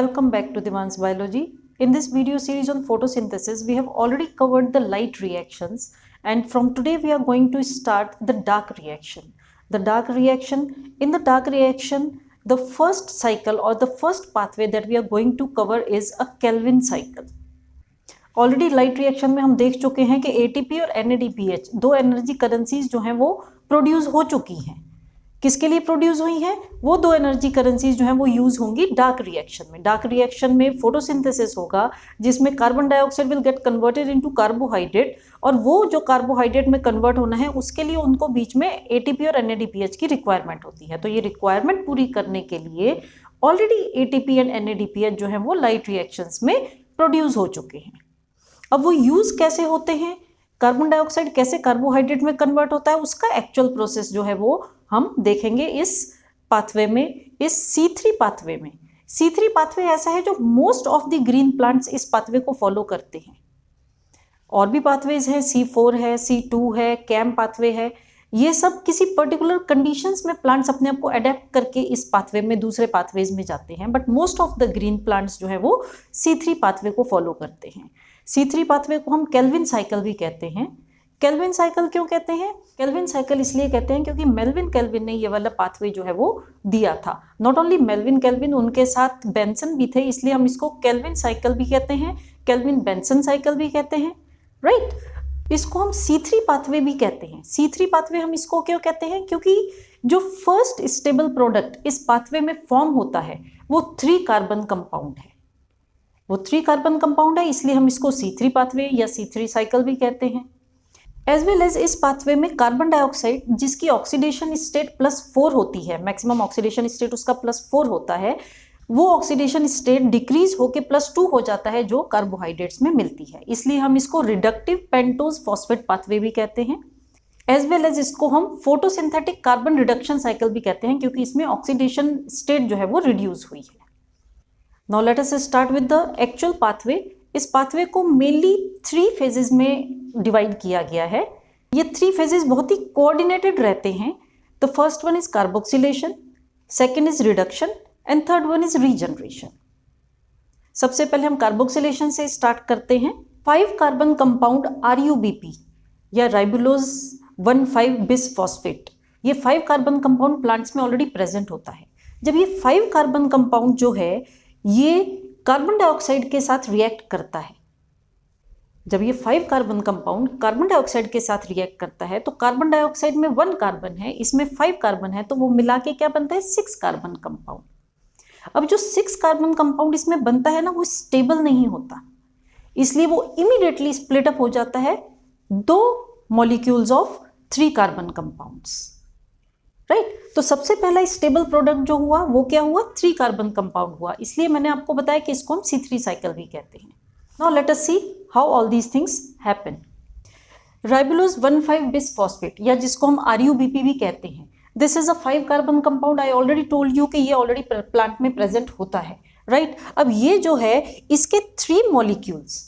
Welcome back to Divan's Biology. In this video series on photosynthesis, we have already covered the light reactions, and from today we are going to start the dark reaction. In the dark reaction, the first cycle or the first pathway that we are going to cover is a Kelvin cycle. Already light reaction में हम देख चुके हैं कि ATP और NADPH दो energy currencies जो हैं वो प्रोड्यूस हो चुकी हैं। किसके लिए प्रोड्यूस हुई हैं? वो दो एनर्जी करेंसीज जो हैं वो यूज होंगी डार्क रिएक्शन में। डार्क रिएक्शन में फोटोसिंथेसिस होगा जिसमें carbon dioxide will get converted into carbohydrate, और वो जो कार्बोहाइड्रेट में कन्वर्ट होना है उसके लिए उनको बीच में ATP और NADPH की रिक्वायरमेंट होती है। तो ये रिक्वायरमेंट पूरी करने के लिए ऑलरेडी ATP एंड NADPH जो है वो लाइट रिएक्शंस में प्रोड्यूस हो चुके हैं। अब वो यूज कैसे होते हैं, कार्बन डाइऑक्साइड कैसे कार्बोहाइड्रेट में कन्वर्ट होता है, उसका एक्चुअल प्रोसेस जो है वो हम देखेंगे इस पाथवे में, इस C3 पाथवे में। C3 पाथवे ऐसा है जो most of the green plants इस पाथवे को फॉलो करते हैं। और भी पाथवेज हैं, C4 है, C2 है, कैम पाथवे है। ये सब किसी पर्टिकुलर कंडीशंस में प्लांट्स अपने आप को अडेप्ट करके इस पाथवे में दूसरे पाथवेज में जाते हैं, but most of the green plants जो है वो C3 पाथवे को फॉलो करते हैं। C3 पाथवे को हम केल्विन साइकिल भी कहते हैं। केल्विन साइकिल क्यों कहते हैं? केल्विन साइकिल इसलिए कहते हैं क्योंकि मेल्विन केल्विन ने ये वाला पाथवे जो है वो दिया था। नॉट ओनली मेल्विन केल्विन, उनके साथ बेंसन भी थे, इसलिए हम इसको केल्विन साइकिल भी कहते हैं, केल्विन बेंसन साइकिल भी कहते हैं, राइट। इसको हम C3 पाथवे भी कहते हैं। C3 पाथवे हम इसको क्यों कहते हैं? क्योंकि जो फर्स्ट स्टेबल प्रोडक्ट इस पाथवे में फॉर्म होता है वो 3 कार्बन कंपाउंड है। वो 3 कार्बन कंपाउंड है, इसलिए हम इसको C3 पाथवे या C3 साइकिल भी कहते हैं। एज वेल एज इस पाथवे में कार्बन डाइऑक्साइड जिसकी ऑक्सीडेशन स्टेट +4 होती है, मैक्सिमम ऑक्सीडेशन स्टेट उसका +4 होता है, वो ऑक्सीडेशन स्टेट डिक्रीज होकर +2 हो जाता है जो कार्बोहाइड्रेट्स में मिलती है, इसलिए हम इसको रिडक्टिव पेंटोज फॉस्फेट पाथवे भी कहते हैं। एज वेल एज इसको हम फोटोसिंथेटिक कार्बन रिडक्शन साइकिल भी कहते हैं क्योंकि इसमें ऑक्सीडेशन स्टेट जो है वो रिड्यूस हुई है। Now let us start with the actual pathway. इस पाथवे को मेनली 3 फेजेस में डिवाइड किया गया है। ये 3 फेजेस बहुत ही कोऑर्डिनेटेड रहते हैं। The first one is carboxylation, second is reduction and third one is regeneration. सबसे पहले हम कार्बोक्सिलेशन से स्टार्ट करते हैं। 5 कार्बन कंपाउंड RUBP या राइबुलोज 1,5 बिस फॉस्फेट, ये 5 कार्बन कंपाउंड प्लांट्स में ऑलरेडी प्रेजेंट होता है। जब ये 5 कार्बन कंपाउंड जो है ये कार्बन डाइऑक्साइड के साथ रिएक्ट करता है, जब ये 5 कार्बन कंपाउंड कार्बन डाइऑक्साइड के साथ रिएक्ट करता है तो कार्बन डाइऑक्साइड में 1 कार्बन है, इसमें 5 कार्बन है, तो वो मिला के क्या बनता है? 6 कार्बन कंपाउंड। अब जो 6 कार्बन कंपाउंड इसमें बनता है ना, वो स्टेबल नहीं होता, इसलिए वो इमीडिएटली स्प्लिट अप हो जाता है 2 molecules of 3 carbon compounds, right. तो सबसे पहला स्टेबल प्रोडक्ट जो हुआ वो क्या हुआ? 3 कार्बन कंपाउंड हुआ, इसलिए मैंने आपको बताया कि इसको हम C3 साइकिल भी कहते हैं। Now let us see how all these things happen. Ribulose 1,5 bis phosphate या जिसको हम RUBP भी कहते हैं, this is a 5 carbon compound. I already told you कि ये ऑलरेडी प्लांट में प्रेजेंट होता है, राइट। अब ये जो है इसके 3 मॉलिक्यूल्स,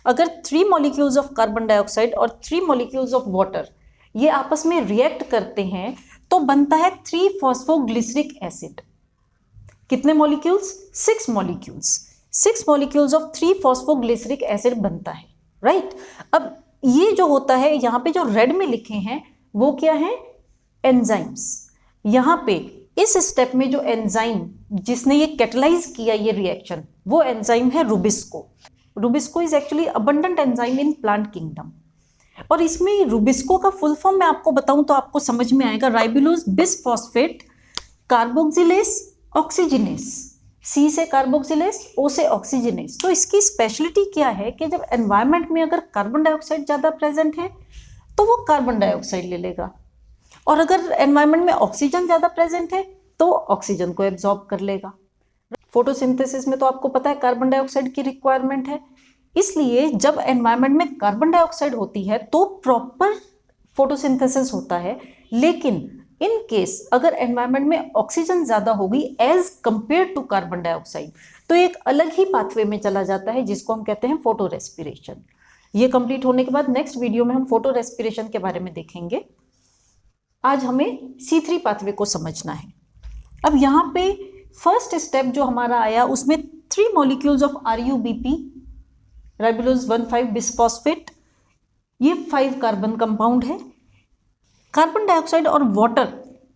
अगर 3 मॉलिक्यूल्स ऑफ कार्बन डाइऑक्साइड और 3 मॉलिक्यूल्स ऑफ वाटर ये आपस में रिएक्ट करते हैं तो बनता है 3-फॉस्फोग्लिसरिक एसिड। कितने molecules? 6 molecules. 6 molecules of 3-फॉस्फोग्लिसरिक acid बनता है, राइट। अब ये जो होता है यहाँ पे जो रेड में लिखे हैं वो क्या है? एंजाइम्स। यहाँ पे इस स्टेप में जो एंजाइम जिसने ये कैटलाइज किया ये रिएक्शन, वो एंजाइम है Rubisco. Rubisco is actually abundant enzyme in plant kingdom, और इसमें रुबिस्को का फुल फॉर्म मैं आपको बताऊं तो आपको समझ में आएगा। Ribulose bis phosphate carboxylase oxygenase, C से कार्बोक्सिलेस, O से ऑक्सीजिनेस। तो इसकी स्पेशलिटी क्या है कि जब एनवायरनमेंट में अगर कार्बन डाइऑक्साइड ज़्यादा प्रेजेंट है तो वो कार्बन डाइऑक्साइड ले लेगा, और अगर एनवायरनमेंट में ऑक्सीजन ज़्यादा प्रेजेंट है तो ऑक्सीजन को एब्जॉर्ब कर लेगा। फोटोसिंथेसिस में तो आपको पता है कार्बन डाइऑक्साइड की रिक्वायरमेंट है, इसलिए जब एनवायरनमेंट में कार्बन डाइऑक्साइड होती है तो प्रॉपर फोटोसिंथेसिस होता है। लेकिन इन केस अगर एनवायरनमेंट में ऑक्सीजन ज़्यादा होगी as compare to carbon dioxide तो एक अलग ही पाथवे में चला जाता है जिसको हम कहते हैं फोटो रेस्पिरेशन। ये कंप्लीट होने के बाद नेक्स्ट वीडियो में हम फोटो रेस्पिरेशन के बारे में देखेंगे। आज हमें C3 पाथवे को समझना है। अब यहाँ पे फर्स्ट स्टेप जो हमारा आया उसमें 3 molecules of RUBP, राइबोलोज 1,5 बिसफॉस्फेट, ये 5 कार्बन कंपाउंड है। कार्बन डाइऑक्साइड और वाटर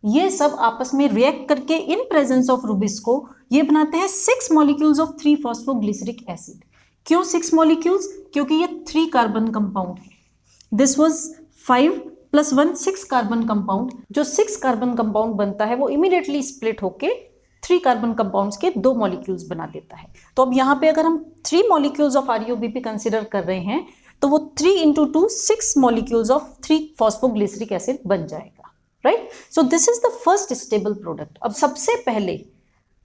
ये सब आपस में रिएक्ट करके इन प्रेजेंस ऑफ रुबिस्को ये बनाते हैं 6 मॉलिक्यूल्स ऑफ 3 फॉस्फोग्लिसरिक एसिड। क्यों 6 मॉलिक्यूल्स? क्योंकि ये 3 कार्बन कंपाउंड है। This was 5 + 1 6 carbon compound. जो 6 कार्बन कंपाउंड बनता है वो इमीडिएटली स्प्लिट होके 3 कार्बन कंपाउंड्स के 2 मॉलिक्यूल्स बना देता है। तो अब यहाँ पे अगर हम 3 मॉलिक्यूल्स ऑफ RUBP कंसिडर कर रहे हैं तो वो 3 × 2 6 मॉलिक्यूल्स ऑफ 3 फॉस्फोग्लिसरिक एसिड बन जाएगा, right. So this is the first stable product. अब सबसे पहले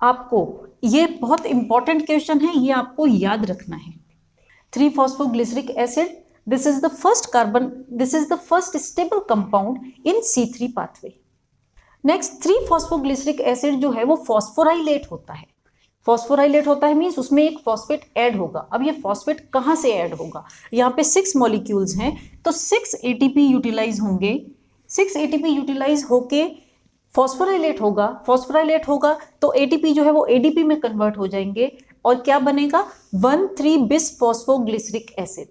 आपको ये बहुत इंपॉर्टेंट क्वेश्चन है, ये आपको याद रखना है। 3 phosphoglyceric acid, this is the first stable compound in C3 pathway. Next 3 phosphoglyceric acid जो है वो फॉस्फोराइलेट होता है। फॉस्फोराइलेट होता है मीन्स उसमें एक फॉस्फेट ऐड होगा। अब ये फॉस्फेट कहाँ से ऐड होगा? यहाँ पे 6 मॉलिक्यूल्स हैं तो 6 ATP यूटिलाइज होंगे। 6 ATP यूटिलाइज होके फॉस्फोराइलेट होगा तो ATP जो है वो ADP में कन्वर्ट हो जाएंगे और क्या बनेगा? 1,3 बिसफॉस्फोग्लिसरिक एसिड,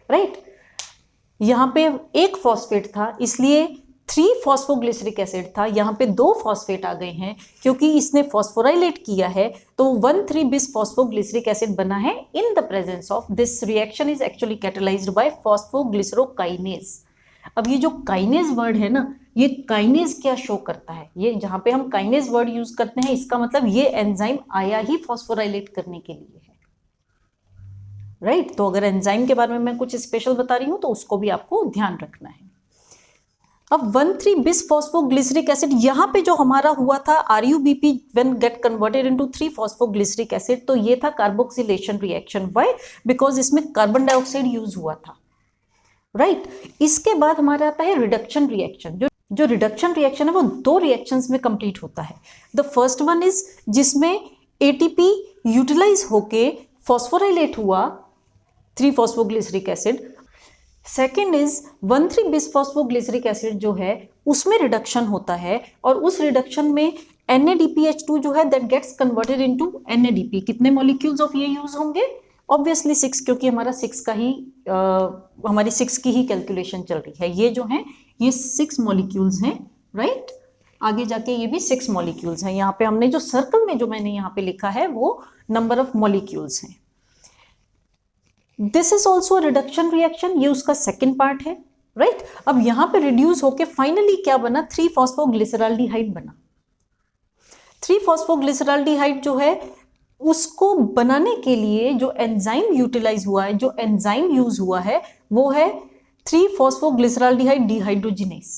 राइट। यहाँ पे एक फॉस्फेट था इसलिए 3 फॉस्फोग्लिसरिक एसिड था, यहाँ पे 2 फॉस्फेट आ गए हैं क्योंकि इसने फॉस्फोराइलेट किया है तो 1,3 बिसफॉस्फोग्लिसरिक एसिड बना है in the presence of this reaction is actually catalysed by phosphoglycerokinase. अब ये जो काइनेज वर्ड है ना, ये काइनेज क्या शो करता है? ये जहाँ पे हम काइनेज वर्ड यूज करते हैं इसका मतलब ये एंजाइम आया ही फॉस्फोराइलेट करने के लिए है, राइट। तो अगर एंजाइम के बारे में मैं कुछ स्पेशल बता रही हूं तो उसको भी आपको ध्यान रखना है। अब 1,3 बिसफॉस्फोग्लिसरिक एसिड यहाँ पे जो हमारा हुआ था RUBP when get converted into 3 phosphoglyceric acid, तो ये था कार्बोक्सिलेशन रिएक्शन। व्हाई? बिकॉज इसमें कार्बन डाइऑक्साइड यूज हुआ था, राइट। इसके बाद हमारा आता है रिडक्शन रिएक्शन। जो रिडक्शन रिएक्शन है वो 2 रिएक्शंस में कंप्लीट होता है। द फर्स्ट वन इज जिसमें ATP यूटिलाइज होके फॉस्फोराइलेट हुआ 3 phosphoglyceric acid. Second is 1,3 bisphosphoglyceric acid जो है उसमें रिडक्शन होता है और उस रिडक्शन में NADPH2 जो है that gets converted into NADP। कितने मॉलिक्यूल्स ऑफ ये यूज होंगे? ऑब्वियसली 6, क्योंकि हमारा 6 का ही हमारी 6 की ही कैलकुलेशन चल रही है। ये जो है ये 6 मॉलिक्यूल्स हैं, राइट। आगे जाके ये भी 6 मॉलिक्यूल्स हैं। यहाँ पे हमने जो सर्कल में जो मैंने यहाँ पे लिखा है वो नंबर ऑफ मॉलिक्यूल्स हैं। This is also reduction reaction, ये उसका सेकेंड पार्ट है, राइट। अब यहाँ पे रिड्यूस होके फाइनली क्या बना? 3 फॉस्फोग्लिसराल्डिहाइड बना। 3 फॉस्फोग्लिसराल्डिहाइड जो है उसको बनाने के लिए जो एंजाइम यूटिलाइज हुआ है, जो एंजाइम यूज हुआ है वो है 3 फॉस्फोग्लिसराल्डिहाइड डिहाइड्रोजिनेस।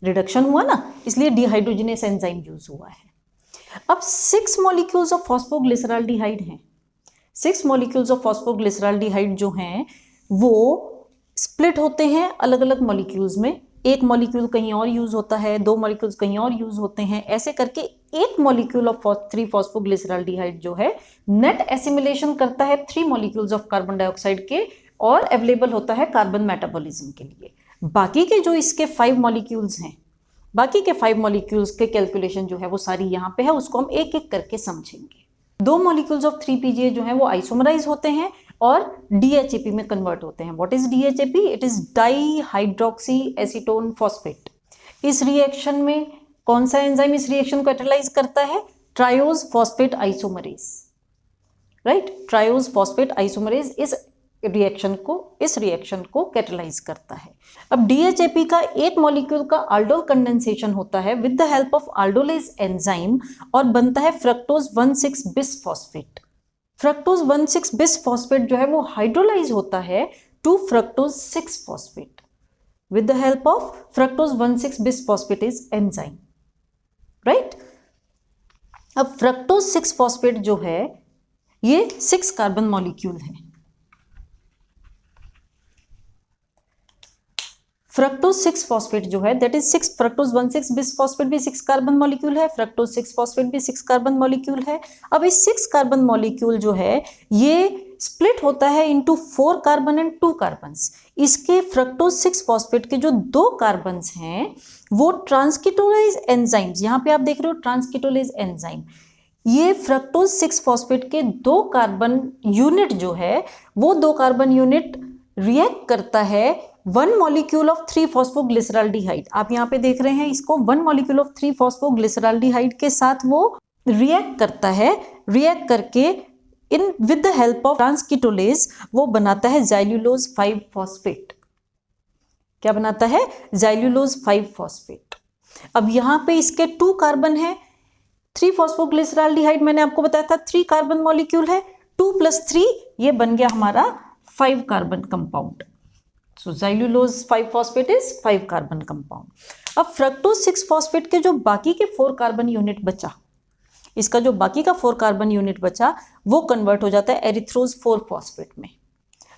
रिडक्शन हुआ ना, इसलिए डिहाइड्रोजिनेस एंजाइम यूज हुआ है। अब 6 मॉलिक्यूल्स ऑफ फॉस्फोग्लिसराल्डिहाइड हैं। 6 मॉलिक्यूल्स ऑफ फॉस्फोग्लिसराल्डिहाइड जो हैं वो स्प्लिट होते हैं अलग अलग मॉलिक्यूल्स में। एक मॉलिक्यूल कहीं और यूज होता है, 2 मॉलिक्यूल्स कहीं और यूज होते हैं। ऐसे करके एक मॉलिक्यूल ऑफ 3 फॉस्फोग्लिसराल्डिहाइड जो है नेट एसिमिलेशन करता है 3 मॉलिक्यूल्स ऑफ कार्बन डाइऑक्साइड के और अवेलेबल होता है कार्बन मेटाबॉलिज्म के लिए। बाकी के जो इसके 5 मॉलिक्यूल्स हैं, बाकी के 5 मॉलिक्यूल्स के कैलकुलेशन जो है वो सारी यहाँ पे है, उसको हम एक एक करके समझेंगे। 2 मॉलिक्यूल्स ऑफ 3PGA जो है वो आइसोमराइज होते हैं और DHAP में कन्वर्ट होते हैं। What is DHAP? It is dihydroxy acetone phosphate. इस रिएक्शन में कौन सा एंजाइम इस रिएक्शन को कैटालाइज करता है? Triose phosphate isomerase, right. Triose phosphate isomerase इस रिएक्शन को कैटालाइज करता है। अब DHAP का एक मॉलिक्यूल का आल्डोल कंडेंसेशन होता है with the help of aldolase enzyme और बनता है फ्रक्टोज 1,6 बिसफॉस्फेट। फ्रक्टोज 1,6 बिसफॉस्फेट जो है वो हाइड्रोलाइज होता है to fructose 6 phosphate with the help of fructose 1,6 bisphosphate enzyme, right. अब फ्रक्टोज 6 फॉस्फेट जो है ये 6 कार्बन मॉलिक्यूल है। फ्रक्टोज 6 फॉस्फेट जो है दैट इज 6 फ्रक्टोज 1,6 बिसफॉस्फेट भी 6 कार्बन मॉलिक्यूल है, फ्रक्टोज 6 फॉस्फेट भी 6 कार्बन मॉलिक्यूल है। अब इस 6 कार्बन मॉलिक्यूल जो है ये स्प्लिट होता है इनटू 4 कार्बन एंड 2 कार्बन्स। इसके फ्रक्टोज 6 फॉस्फेट के जो 2 कार्बन्स हैं वो ट्रांसकीटोलेज एंजाइम्स, यहाँ पे आप देख रहे हो ट्रांसकीटोलेज एंजाइम, ये फ्रक्टोज 6 फॉस्फेट के 2 कार्बन यूनिट जो है वो 2 कार्बन यूनिट रिएक्ट करता है 1 मॉलिक्यूल ऑफ 3 फॉस्फोग्लिसरॉल्डिहाइड। आप यहाँ पे देख रहे हैं इसको, 1 मॉलिक्यूल ऑफ 3 फॉस्फोग्लिसरॉल्डिहाइड के साथ वो रिएक्ट करता है। रिएक्ट करके in with the help of transketolase वो बनाता है ज़ाइल्यूलोज 5 फॉस्फेट। क्या बनाता है? Xylulose 5 phosphate. अब यहाँ पे इसके 2 कार्बन है, 3 फॉस्फोग्लिसरॉल्डिहाइड मैंने आपको बताया था 3 कार्बन मॉलिक्यूल है, 2 + 3 ये बन गया हमारा 5 carbon compound. So xylulose 5 phosphate is 5 carbon compound. अब फ्रक्टोज 6 फॉस्फेट के जो बाकी के 4 कार्बन यूनिट बचा, इसका जो बाकी का 4 कार्बन यूनिट बचा वो कन्वर्ट हो जाता है एरिथ्रोज 4 फॉस्फेट में।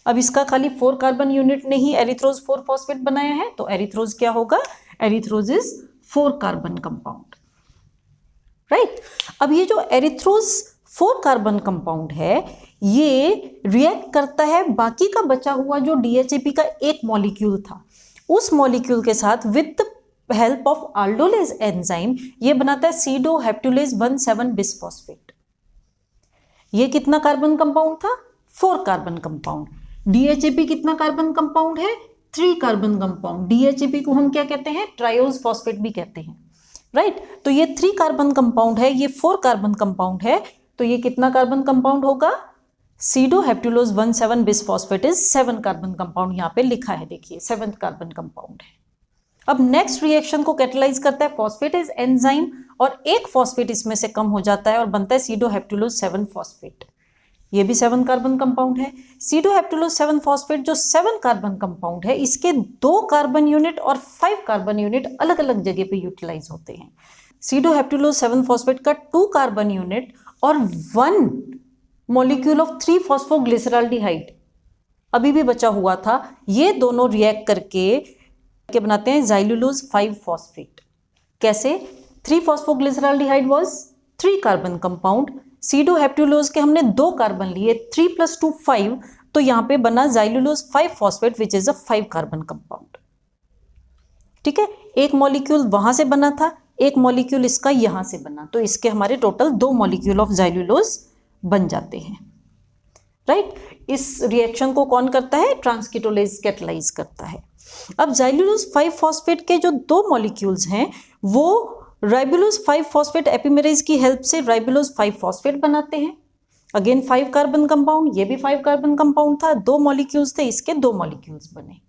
अब इसका खाली 4 कार्बन यूनिट ने ही एरिथ्रोज 4 फॉस्फेट बनाया है, तो एरिथ्रोज क्या होगा? Erythrose is 4 carbon compound, right. अब ये जो एरिथ्रोज 4 कार्बन कंपाउंड है ये रिएक्ट करता है बाकी का बचा हुआ जो DHAP का एक मॉलिक्यूल था, उस मॉलिक्यूल के साथ with help of aldolase enzyme ये बनाता है सीडोहेप्टुलेज 1,7 बिसफॉस्फेट। ये कितना कार्बन कंपाउंड था? 4 कार्बन कंपाउंड। DHAP कितना कार्बन कंपाउंड है? 3 कार्बन कंपाउंड। DHAP को हम क्या कहते हैं? ट्रायोज फॉस्फेट भी कहते हैं, राइट। तो ये 3 कार्बन कंपाउंड है, ये 4 कार्बन कंपाउंड है, तो ये कितना कार्बन कंपाउंड होगा? सीडोहेप्टुलोज 1,7 बिसफॉस्फेट इज 7 कार्बन कंपाउंड। यहाँ पे लिखा है, देखिए 7 कार्बन कंपाउंड है। अब नेक्स्ट रिएक्शन को कैटेलाइज करता है फॉस्फेटेज एंजाइम और एक फॉस्फेट इसमें से कम हो जाता है और बनता है सीडोहेप्टुलोज 7 फॉस्फेट। ये भी 7 कार्बन कंपाउंड है। सीडोहेप्टुलोज 7 फॉस्फेट जो 7 कार्बन कंपाउंड है इसके 2 कार्बन यूनिट और 5 कार्बन यूनिट अलग अलग जगह पे यूटिलाइज होते हैं। सीडोहेप्टुलोज 7 फॉस्फेट का 2 कार्बन यूनिट और 1 मॉलिक्यूल ऑफ 3 फॉस्फोग्लिसरॉल्डिहाइड अभी भी बचा हुआ था, ये दोनों रिएक्ट करके बनाते हैं ज़ाइल्यूलोज 5 फॉस्फेट। कैसे? 3 फॉस्फोग्लिसरॉल्डिहाइड वाज 3 कार्बन कंपाउंड, सीडोहेप्टुलोज के हमने 2 कार्बन लिए, 3 + 2 5, तो यहाँ पे बना ज़ाइल्यूलोज 5 phosphate which is a 5 carbon compound. ठीक है, एक मॉलिक्यूल वहां से बना था, एक मॉलिक्यूल इसका यहां से बना, तो इसके हमारे टोटल 2 मॉलिक्यूल ऑफ ज़ाइल्यूलोज बन जाते हैं, राइट। इस रिएक्शन को कौन करता है? ट्रांसकीटोलेज कैटेलाइज करता है। अब ज़ाइल्यूलोज 5 फॉस्फेट के जो 2 मॉलिक्यूल्स हैं वो राइबोलोज 5 फॉस्फेट एपिमेरेज की हेल्प से राइबोलोज 5 फॉस्फेट बनाते हैं। अगेन 5 कार्बन कंपाउंड, ये भी 5 कार्बन कंपाउंड था, 2 मॉलिक्यूल्स थे, इसके 2 मॉलिक्यूल्स बने।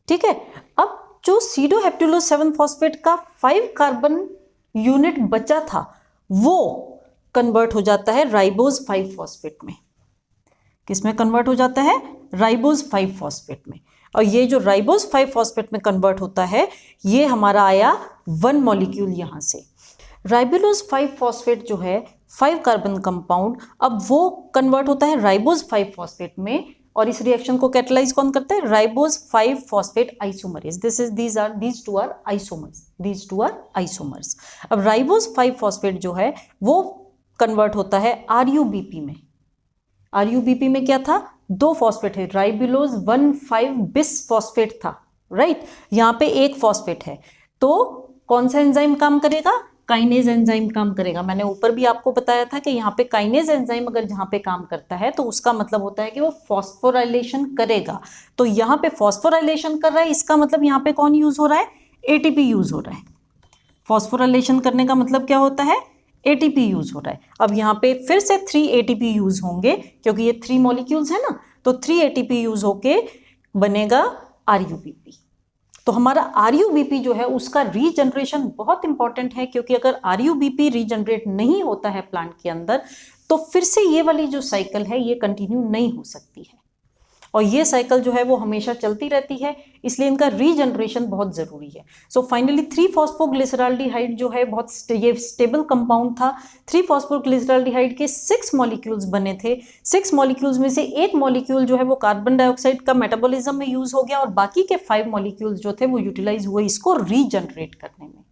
ठीक है, अब जो सीडोहेप्टुलोज 7 फॉस्फेट का 5 कार्बन यूनिट बचा था वो कन्वर्ट हो जाता है राइबोज 5 फॉस्फेट में। किसमें कन्वर्ट हो जाता है? राइबोज 5 फॉस्फेट में। और ये जो राइबोज 5 फॉस्फेट में कन्वर्ट होता है ये हमारा आया 1 मॉलिक्यूल यहाँ से। राइबोलोज 5 फॉस्फेट जो है 5 कार्बन कंपाउंड, अब वो कन्वर्ट होता है राइबोज 5 फॉस्फेट में, और इस रिएक्शन को कैटेलाइज कौन करता है? Ribose 5 phosphate isomerase. these two are isomers। अब राइबोज 5 फॉस्फेट जो है वो कन्वर्ट होता है RUBP में। RUBP में क्या था? 2 फॉस्फेट है, राइबोलोज 1,5 बिस फॉस्फेट था, राइट। यहाँ पे एक फॉस्फेट है, तो कौन सा एंजाइम काम करेगा? काइनेज एंजाइम काम करेगा। मैंने ऊपर भी आपको बताया था कि यहाँ पे काइनेज एंजाइम अगर जहाँ पे काम करता है तो उसका मतलब होता है कि वो फॉस्फोराइलेशन करेगा। तो यहाँ पे फॉस्फोराइलेशन कर रहा है, इसका मतलब यहाँ पे कौन यूज हो रहा है? ATP यूज हो रहा है। फॉस्फोराइलेशन करने का मतलब क्या होता है? ATP यूज हो रहा है। अब यहाँ पे फिर से 3 ATP यूज होंगे क्योंकि ये 3 मॉलिक्यूल्स है ना, तो 3 ATP यूज होके बनेगा RUBP। तो हमारा RUBP जो है उसका रीजनरेशन बहुत इंपॉर्टेंट है, क्योंकि अगर RUBP रीजनरेट नहीं होता है प्लांट के अंदर तो फिर से ये वाली जो साइकिल है ये कंटिन्यू नहीं हो सकती है, और ये साइकिल जो है वो हमेशा चलती रहती है, इसलिए इनका रीजनरेशन बहुत ज़रूरी है। सो फाइनली 3 फॉस्फोग्लिसरॉल्डिहाइड जो है बहुत ये स्टेबल कंपाउंड था। 3 फॉस्फोग्लिसरॉल्डिहाइड के 6 मॉलिक्यूल्स बने थे। 6 मॉलिक्यूल्स में से एक मॉलिक्यूल जो है वो कार्बन डाइऑक्साइड का मेटाबॉलिज्म में यूज हो गया, और बाकी के 5 मॉलिक्यूल्स जो थे वो यूटिलाइज हुए इसको रीजनरेट करने में।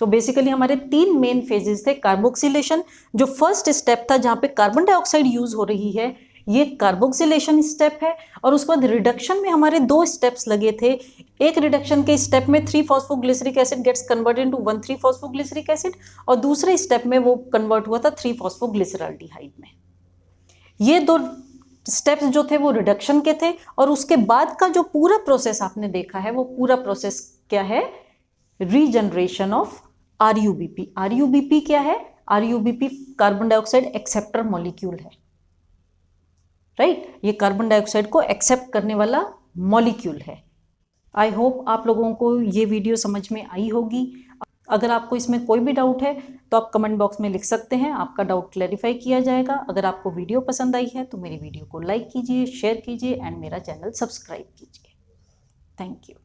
तो बेसिकली हमारे 3 मेन फेजेस थे। कार्बोक्सिलेशन जो फर्स्ट स्टेप था जहाँ पे कार्बन डाइऑक्साइड यूज हो रही है, ये कार्बोक्सिलेशन स्टेप है। और उसके बाद रिडक्शन में हमारे 2 स्टेप्स लगे थे। एक रिडक्शन के स्टेप में three phosphoglyceric acid gets converted into one three phosphoglyceric acid, और दूसरे स्टेप में वो कन्वर्ट हुआ था 3-फॉस्फोग्लिसराल्डिहाइड में। ये 2 स्टेप्स जो थे वो रिडक्शन के थे। और उसके बाद का जो पूरा प्रोसेस आपने देखा है वो पूरा प्रोसेस क्या है? Regeneration of RuBP। RuBP क्या है? RuBP carbon dioxide acceptor molecule है, राइट? ये कार्बन डाइऑक्साइड को एक्सेप्ट करने वाला मॉलिक्यूल है। आई होप आप लोगों को ये वीडियो समझ में आई होगी। अगर आपको इसमें कोई भी डाउट है तो आप कमेंट बॉक्स में लिख सकते हैं, आपका डाउट क्लैरिफाई किया जाएगा। अगर आपको वीडियो पसंद आई है तो मेरी वीडियो को लाइक कीजिए, शेयर कीजिए एंड मेरा चैनल सब्सक्राइब कीजिए। Thank you.